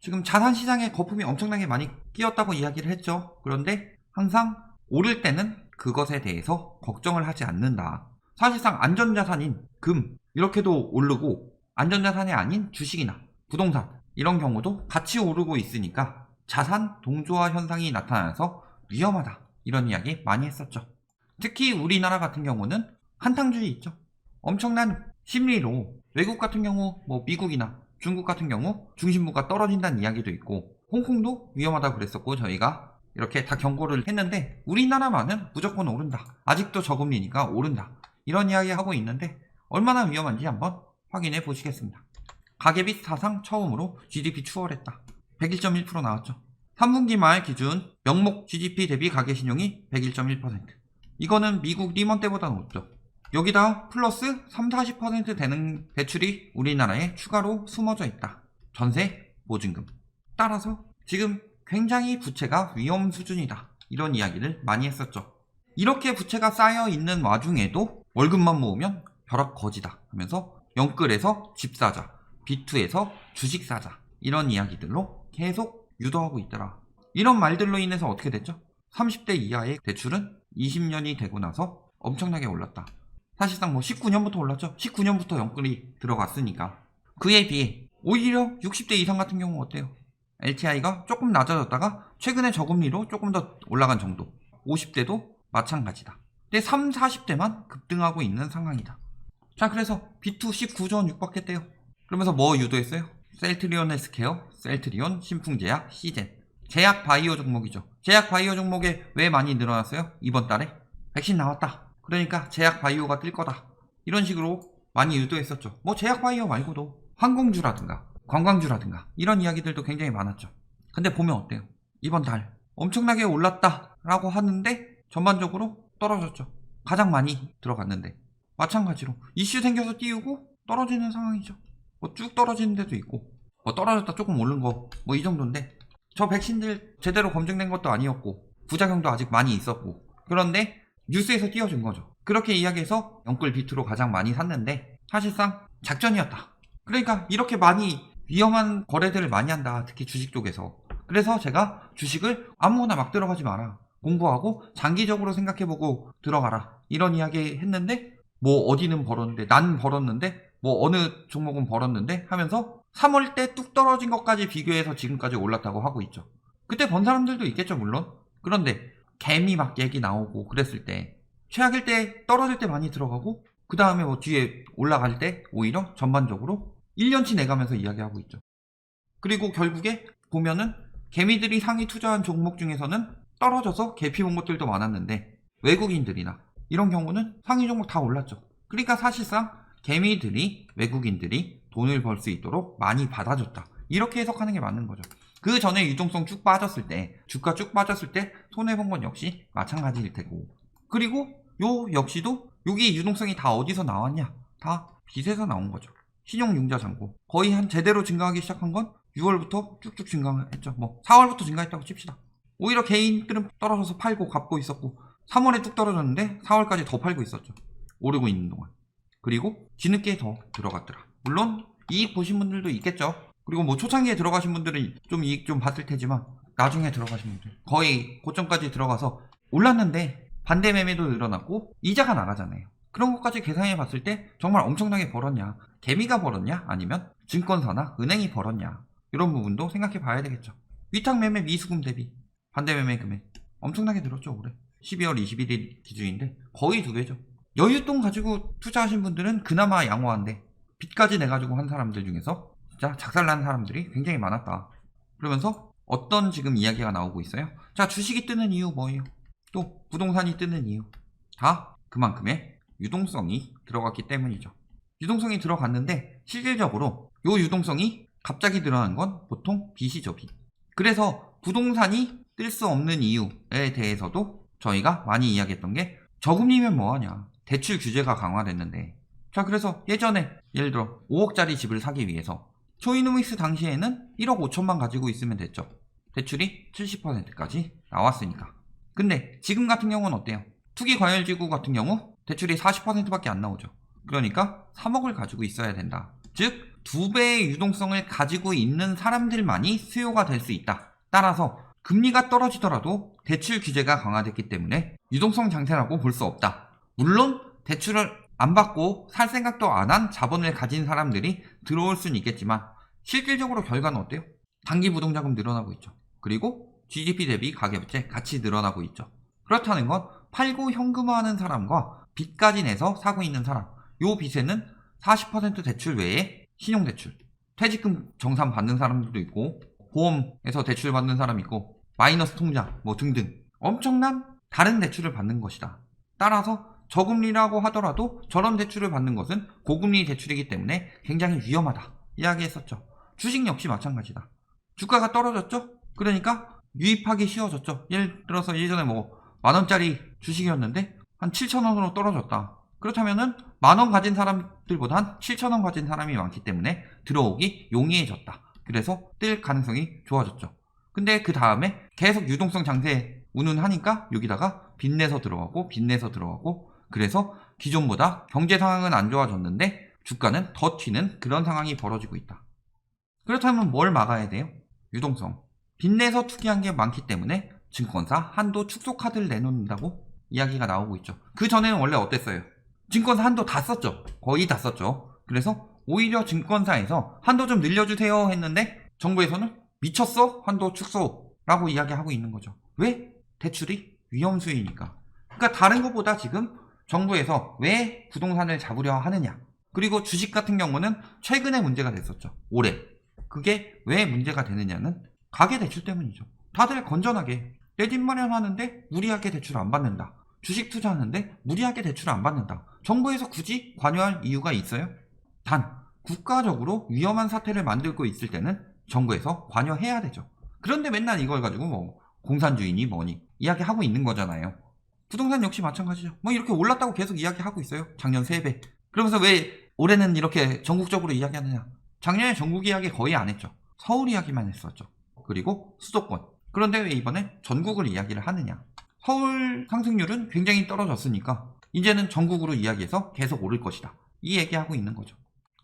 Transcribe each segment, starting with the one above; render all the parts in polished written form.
지금 자산시장에 거품이 엄청나게 많이 끼었다고 이야기를 했죠. 그런데 항상 오를 때는 그것에 대해서 걱정을 하지 않는다. 사실상 안전자산인 금 이렇게도 오르고 안전자산이 아닌 주식이나 부동산 이런 경우도 같이 오르고 있으니까 자산 동조화 현상이 나타나서 위험하다 이런 이야기 많이 했었죠. 특히 우리나라 같은 경우는 한탕주의 있죠. 엄청난 심리로 외국 같은 경우 뭐 미국이나 중국 같은 경우 중심부가 떨어진다는 이야기도 있고 홍콩도 위험하다고 그랬었고 저희가 이렇게 다 경고를 했는데 우리나라만은 무조건 오른다. 아직도 저금리니까 오른다. 이런 이야기 하고 있는데 얼마나 위험한지 한번 확인해 보시겠습니다. 가계비 사상 처음으로 GDP 추월했다. 101.1% 나왔죠. 3분기 말 기준 명목 GDP 대비 가계신용이 101.1%. 이거는 미국 리먼 때보다 높죠. 여기다 플러스 30-40% 되는 대출이 우리나라에 추가로 숨어져 있다. 전세, 보증금. 따라서 지금 굉장히 부채가 위험 수준이다. 이런 이야기를 많이 했었죠. 이렇게 부채가 쌓여 있는 와중에도 월급만 모으면 벼락 거지다 하면서 영끌에서 집 사자, B2에서 주식 사자 이런 이야기들로 계속 유도하고 있더라. 이런 말들로 인해서 어떻게 됐죠? 30대 이하의 대출은 20년이 되고 나서 엄청나게 올랐다. 사실상 뭐 19년부터 올랐죠. 19년부터 영끌이 들어갔으니까. 그에 비해 오히려 60대 이상 같은 경우 어때요? LTI가 조금 낮아졌다가 최근에 저금리로 조금 더 올라간 정도. 50대도 마찬가지다. 근데 3, 40대만 급등하고 있는 상황이다. 자, 그래서 B2 19조 원 육박했대요. 그러면서 뭐 유도했어요? 셀트리온 헬스케어, 셀트리온, 신풍제약, 시젠. 제약 바이오 종목이죠. 제약 바이오 종목에 왜 많이 늘어났어요? 이번 달에? 백신 나왔다. 그러니까 제약 바이오가 뜰 거다. 이런 식으로 많이 유도했었죠. 뭐 제약 바이오 말고도 항공주라든가 관광주라든가 이런 이야기들도 굉장히 많았죠. 근데 보면 어때요? 이번 달 엄청나게 올랐다라고 하는데 전반적으로 떨어졌죠. 가장 많이 들어갔는데 마찬가지로 이슈 생겨서 띄우고 떨어지는 상황이죠. 뭐 쭉 떨어지는 데도 있고 뭐 떨어졌다 조금 오른 거 뭐 이 정도인데 저 백신들 제대로 검증된 것도 아니었고 부작용도 아직 많이 있었고 그런데 뉴스에서 띄워준 거죠. 그렇게 이야기해서 영끌 B2로 가장 많이 샀는데 사실상 작전이었다. 그러니까 이렇게 많이 위험한 거래들을 많이 한다. 특히 주식 쪽에서. 그래서 제가 주식을 아무거나 막 들어가지 마라. 공부하고 장기적으로 생각해보고 들어가라. 이런 이야기 했는데 뭐 어디는 벌었는데 난 벌었는데 뭐 어느 종목은 벌었는데 하면서 3월 때 뚝 떨어진 것까지 비교해서 지금까지 올랐다고 하고 있죠. 그때 번 사람들도 있겠죠 물론. 그런데 개미 막 얘기 나오고 그랬을 때 최악일 때 떨어질 때 많이 들어가고 그 다음에 뭐 뒤에 올라갈 때 오히려 전반적으로 1년치 내가면서 이야기하고 있죠. 그리고 결국에 보면은 개미들이 상위 투자한 종목 중에서는 떨어져서 개피 본 것들도 많았는데 외국인들이나 이런 경우는 상위 종목 다 올랐죠. 그러니까 사실상 개미들이 외국인들이 돈을 벌 수 있도록 많이 받아줬다. 이렇게 해석하는 게 맞는 거죠. 그 전에 유동성 쭉 빠졌을 때 주가 쭉 빠졌을 때 손해본 건 역시 마찬가지일 테고 그리고 요 역시도 여기 유동성이 다 어디서 나왔냐 다 빚에서 나온 거죠. 신용융자 잔고 거의 한 제대로 증가하기 시작한 건 6월부터 쭉쭉 증가했죠. 뭐 4월부터 증가했다고 칩시다. 오히려 개인들은 떨어져서 팔고 갚고 있었고 3월에 뚝 떨어졌는데 4월까지 더 팔고 있었죠. 오르고 있는 동안. 그리고 뒤늦게 더 들어갔더라. 물론 이익 보신 분들도 있겠죠. 그리고 뭐 초창기에 들어가신 분들은 좀 이익 좀 봤을 테지만 나중에 들어가신 분들 거의 고점까지 들어가서 올랐는데 반대 매매도 늘어났고 이자가 나가잖아요. 그런 것까지 계산해 봤을 때 정말 엄청나게 벌었냐 개미가 벌었냐 아니면 증권사나 은행이 벌었냐 이런 부분도 생각해 봐야 되겠죠. 위탁 매매 미수금 대비 반대 매매 금액 엄청나게 늘었죠. 올해 12월 21일 기준인데 거의 2배죠. 여윳돈 가지고 투자하신 분들은 그나마 양호한데 빚까지 내가지고 한 사람들 중에서 진짜 작살난 사람들이 굉장히 많았다. 그러면서 어떤 지금 이야기가 나오고 있어요? 자, 주식이 뜨는 이유 뭐예요? 또 부동산이 뜨는 이유 다 그만큼의 유동성이 들어갔기 때문이죠. 유동성이 들어갔는데 실질적으로 요 유동성이 갑자기 늘어난 건 보통 빚이죠. 빚. 그래서 부동산이 뜰 수 없는 이유에 대해서도 저희가 많이 이야기했던 게 저금리면 뭐하냐 대출 규제가 강화됐는데 자 그래서 예전에 예를 들어 5억짜리 집을 사기 위해서 초이노믹스 당시에는 1억 5천만 가지고 있으면 됐죠. 대출이 70%까지 나왔으니까. 근데 지금 같은 경우는 어때요? 투기과열지구 같은 경우 대출이 40%밖에 안 나오죠. 그러니까 3억을 가지고 있어야 된다. 즉 2배의 유동성을 가지고 있는 사람들만이 수요가 될 수 있다. 따라서 금리가 떨어지더라도 대출 규제가 강화됐기 때문에 유동성 장세라고 볼 수 없다. 물론 대출을 안 받고 살 생각도 안 한 자본을 가진 사람들이 들어올 수는 있겠지만 실질적으로 결과는 어때요? 단기 부동자금 늘어나고 있죠. 그리고 GDP 대비 가계부채 같이 늘어나고 있죠. 그렇다는 건 팔고 현금화하는 사람과 빚까지 내서 사고 있는 사람, 요 빚에는 40% 대출 외에 신용대출, 퇴직금 정산 받는 사람들도 있고 보험에서 대출 받는 사람이 있고 마이너스 통장 뭐 등등 엄청난 다른 대출을 받는 것이다. 따라서 저금리라고 하더라도 저런 대출을 받는 것은 고금리 대출이기 때문에 굉장히 위험하다 이야기했었죠. 주식 역시 마찬가지다. 주가가 떨어졌죠? 그러니까 유입하기 쉬워졌죠. 예를 들어서 예전에 뭐 만원짜리 주식이었는데 한 7,000원으로 떨어졌다. 그렇다면은 만원 가진 사람들보단 7,000원 가진 사람이 많기 때문에 들어오기 용이해졌다. 그래서 뜰 가능성이 좋아졌죠. 근데 그 다음에 계속 유동성 장세 운운하니까 여기다가 빚내서 들어가고 그래서 기존보다 경제 상황은 안 좋아졌는데 주가는 더 튀는 그런 상황이 벌어지고 있다. 그렇다면 뭘 막아야 돼요? 유동성. 빚내서 투기한 게 많기 때문에 증권사 한도 축소 카드를 내놓는다고 이야기가 나오고 있죠. 그 전에는 원래 어땠어요? 증권사 한도 다 썼죠. 거의 다 썼죠. 그래서 오히려 증권사에서 한도 좀 늘려주세요 했는데 정부에서는 미쳤어? 한도 축소라고 이야기하고 있는 거죠. 왜? 대출이 위험수위니까. 그러니까 다른 것보다 지금 정부에서 왜 부동산을 잡으려 하느냐. 그리고 주식 같은 경우는 최근에 문제가 됐었죠. 올해. 그게 왜 문제가 되느냐는 가계대출 때문이죠. 다들 건전하게 내 집 마련하는데 무리하게 대출 안 받는다. 주식 투자하는데 무리하게 대출 안 받는다. 정부에서 굳이 관여할 이유가 있어요? 단 국가적으로 위험한 사태를 만들고 있을 때는 정부에서 관여해야 되죠. 그런데 맨날 이걸 가지고 뭐 공산주의니 뭐니 이야기하고 있는 거잖아요. 부동산 역시 마찬가지죠. 뭐 이렇게 올랐다고 계속 이야기하고 있어요. 작년 3배. 그러면서 왜 올해는 이렇게 전국적으로 이야기하느냐. 작년에 전국 이야기 거의 안 했죠. 서울 이야기만 했었죠. 그리고 수도권. 그런데 왜 이번에 전국을 이야기를 하느냐. 서울 상승률은 굉장히 떨어졌으니까 이제는 전국으로 이야기해서 계속 오를 것이다. 이 얘기하고 있는 거죠.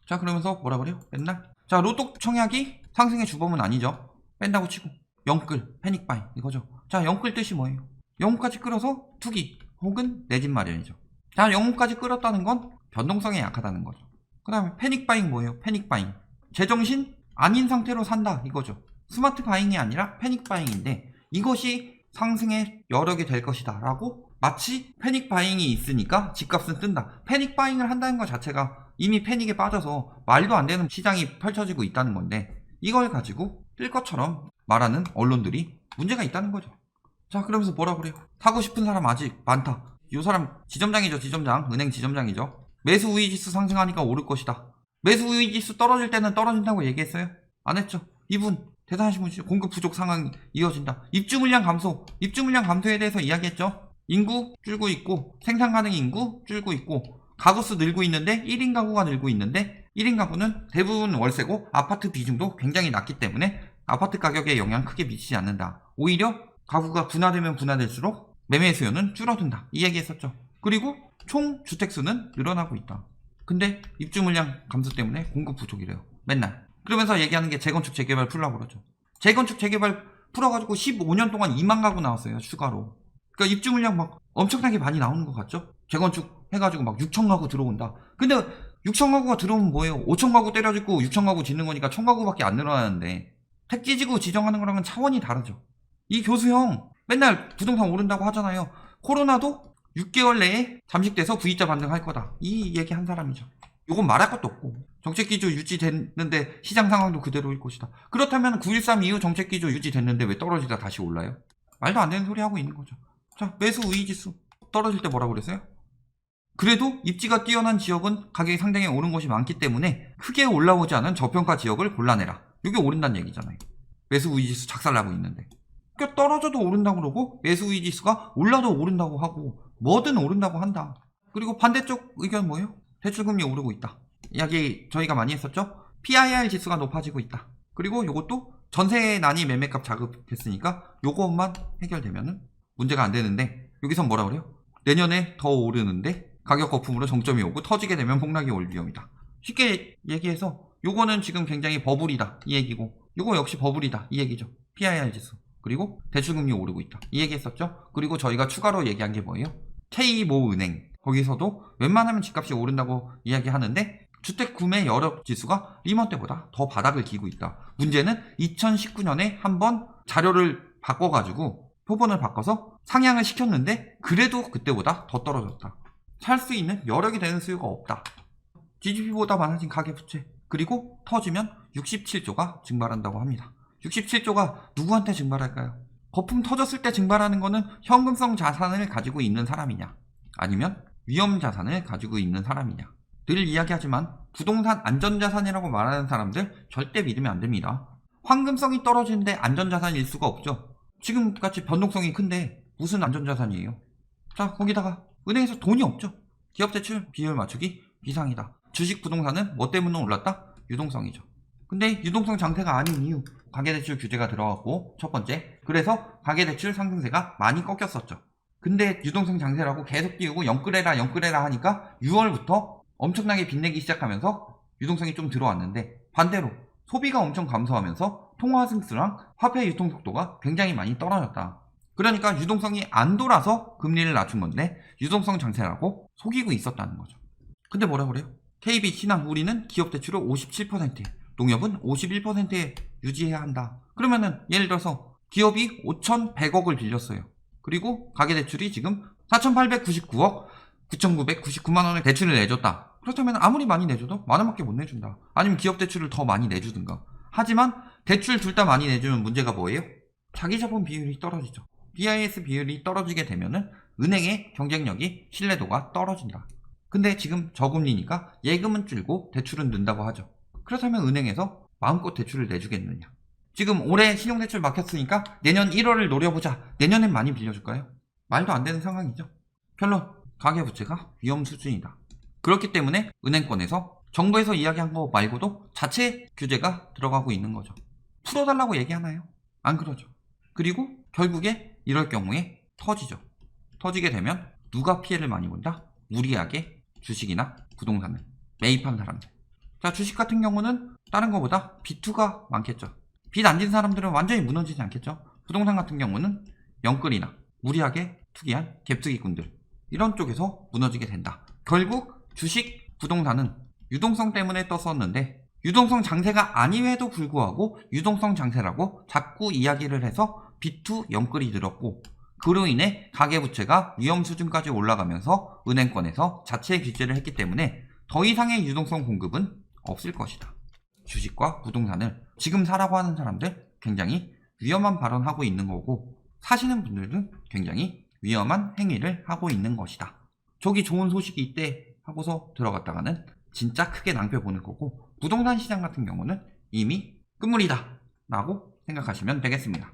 자, 그러면서 뭐라 그래요? 맨날 자, 로또 청약이 상승의 주범은 아니죠. 뺀다고 치고 영끌, 패닉바잉 이거죠. 자, 영끌 뜻이 뭐예요? 영혼까지 끌어서 투기 혹은 내 집 마련이죠. 자, 영혼까지 끌었다는 건 변동성에 약하다는 거죠. 그 다음에 패닉바잉 뭐예요? 패닉바잉 제정신 아닌 상태로 산다 이거죠. 스마트 바잉이 아니라 패닉바잉인데 이것이 상승의 여력이 될 것이다 라고 마치 패닉바잉이 있으니까 집값은 뜬다. 패닉바잉을 한다는 것 자체가 이미 패닉에 빠져서 말도 안 되는 시장이 펼쳐지고 있다는 건데 이걸 가지고 뜰 것처럼 말하는 언론들이 문제가 있다는 거죠. 자, 그러면서 뭐라 그래요? 사고 싶은 사람 아직 많다. 이 사람 지점장이죠. 지점장. 은행 지점장이죠. 매수 우위 지수 상승하니까 오를 것이다. 매수 우위 지수 떨어질 때는 떨어진다고 얘기했어요? 안 했죠. 이분 대단하신 분이죠. 공급 부족 상황이 이어진다. 입주 물량 감소. 입주 물량 감소에 대해서 이야기했죠. 인구 줄고 있고 생산 가능 인구 줄고 있고 가구수 늘고 있는데 1인 가구가 늘고 있는데 1인 가구는 대부분 월세고 아파트 비중도 굉장히 낮기 때문에 아파트 가격에 영향 크게 미치지 않는다. 오히려 가구가 분화되면 분화될수록 매매 수요는 줄어든다. 이 얘기했었죠. 그리고 총 주택수는 늘어나고 있다. 근데 입주 물량 감소 때문에 공급 부족이래요. 맨날. 그러면서 얘기하는 게 재건축 재개발 풀라고 그러죠. 재건축 재개발 풀어가지고 15년 동안 2만 가구 나왔어요. 추가로. 그러니까 입주 물량 막 엄청나게 많이 나오는 것 같죠? 재건축 해가지고 막 6천 가구 들어온다. 근데 6천 가구가 들어오면 뭐예요? 5천 가구 때려짓고 6천 가구 짓는 거니까 1천 가구밖에 안 늘어나는데 택지지구 지정하는 거랑은 차원이 다르죠. 이 교수형 맨날 부동산 오른다고 하잖아요. 코로나도 6개월 내에 잠식돼서 V자 반등할 거다. 이 얘기 한 사람이죠. 이건 말할 것도 없고 정책기조 유지됐는데 시장 상황도 그대로일 것이다. 그렇다면 9.13 이후 정책기조 유지됐는데 왜 떨어지다 다시 올라요? 말도 안 되는 소리 하고 있는 거죠. 자, 매수 우위지수 떨어질 때 뭐라고 그랬어요? 그래도 입지가 뛰어난 지역은 가격이 상당히 오른 곳이 많기 때문에 크게 올라오지 않은 저평가 지역을 골라내라. 이게 오른다는 얘기잖아요. 매수 우위지수 작살나고 있는데. 그러니까 떨어져도 오른다고 그러고 매수 우위지수가 올라도 오른다고 하고 뭐든 오른다고 한다. 그리고 반대쪽 의견 뭐예요? 대출금리 오르고 있다. 이야기 저희가 많이 했었죠? PIR 지수가 높아지고 있다. 그리고 이것도 전세난이 매매값 자극됐으니까 요것만 해결되면은 문제가 안 되는데 여기선 뭐라 그래요? 내년에 더 오르는데 가격 거품으로 정점이 오고 터지게 되면 폭락이 올 위험이다. 쉽게 얘기해서 요거는 지금 굉장히 버블이다 이 얘기고, 요거 역시 버블이다 이 얘기죠. PIR 지수. 그리고 대출금리 오르고 있다 이 얘기 했었죠. 그리고 저희가 추가로 얘기한 게 뭐예요? K모은행. 거기서도 웬만하면 집값이 오른다고 이야기하는데 주택 구매 여력 지수가 리먼 때보다 더 바닥을 기고 있다. 문제는 2019년에 한번 자료를 바꿔가지고 표본을 바꿔서 상향을 시켰는데 그래도 그때보다 더 떨어졌다. 살 수 있는 여력이 되는 수요가 없다. GDP보다 많아진 가계부채. 그리고 터지면 67조가 증발한다고 합니다. 67조가 누구한테 증발할까요? 거품 터졌을 때 증발하는 거는 현금성 자산을 가지고 있는 사람이냐, 아니면 위험 자산을 가지고 있는 사람이냐. 늘 이야기하지만 부동산 안전자산이라고 말하는 사람들 절대 믿으면 안 됩니다. 황금성이 떨어지는데 안전자산일 수가 없죠. 지금같이 변동성이 큰데 무슨 안전자산이에요? 자, 거기다가 은행에서 돈이 없죠. 기업대출 비율 맞추기 비상이다. 주식 부동산은 뭐 때문에 올랐다? 유동성이죠. 근데 유동성 장세가 아닌 이유, 가계대출 규제가 들어갔고, 첫 번째, 그래서 가계대출 상승세가 많이 꺾였었죠. 근데 유동성 장세라고 계속 띄우고 영끌해라 하니까 6월부터 엄청나게 빚내기 시작하면서 유동성이 좀 들어왔는데, 반대로 소비가 엄청 감소하면서 통화 승수랑 화폐 유통 속도가 굉장히 많이 떨어졌다. 그러니까 유동성이 안 돌아서 금리를 낮춘 건데 유동성 장세라고 속이고 있었다는 거죠. 근데 뭐라 그래요? KB, 신한, 우리는 기업 대출을 57%, 농협은 51%에 유지해야 한다. 그러면은 예를 들어서 기업이 5,100억을 빌렸어요. 그리고 가계대출이 지금 4,899억 9,999만 원의 대출을 내줬다. 그렇다면 아무리 많이 내줘도 만 원밖에 못 내준다. 아니면 기업 대출을 더 많이 내주든가. 하지만 대출 둘 다 많이 내주면 문제가 뭐예요? 자기 자본 비율이 떨어지죠. BIS 비율이 떨어지게 되면은 은행의 경쟁력이, 신뢰도가 떨어진다. 근데 지금 저금리니까 예금은 줄고 대출은 는다고 하죠. 그렇다면 은행에서 마음껏 대출을 내주겠느냐? 지금 올해 신용대출 막혔으니까 내년 1월을 노려보자. 내년엔 많이 빌려줄까요? 말도 안 되는 상황이죠. 결론, 가계부채가 위험 수준이다. 그렇기 때문에 은행권에서 정부에서 이야기한 거 말고도 자체 규제가 들어가고 있는 거죠. 풀어달라고 얘기하나요? 안 그러죠. 그리고 결국에 이럴 경우에 터지죠. 터지게 되면 누가 피해를 많이 본다? 무리하게 주식이나 부동산을 매입한 사람들. 자, 주식 같은 경우는 다른 것보다 빚투가 많겠죠. 빚 안 진 사람들은 완전히 무너지지 않겠죠. 부동산 같은 경우는 영끌이나 무리하게 투기한 갭투기꾼들, 이런 쪽에서 무너지게 된다. 결국 주식, 부동산은 유동성 때문에 떴었는데 유동성 장세가 아님에도 불구하고 유동성 장세라고 자꾸 이야기를 해서 빚투 영끌이 늘었고, 그로 인해 가계부채가 위험 수준까지 올라가면서 은행권에서 자체 규제를 했기 때문에 더 이상의 유동성 공급은 없을 것이다. 주식과 부동산을 지금 사라고 하는 사람들 굉장히 위험한 발언하고 있는 거고, 사시는 분들은 굉장히 위험한 행위를 하고 있는 것이다. 저기 좋은 소식이 있대 하고서 들어갔다가는 진짜 크게 낭패 보는 거고, 부동산 시장 같은 경우는 이미 끝물이다 라고 생각하시면 되겠습니다.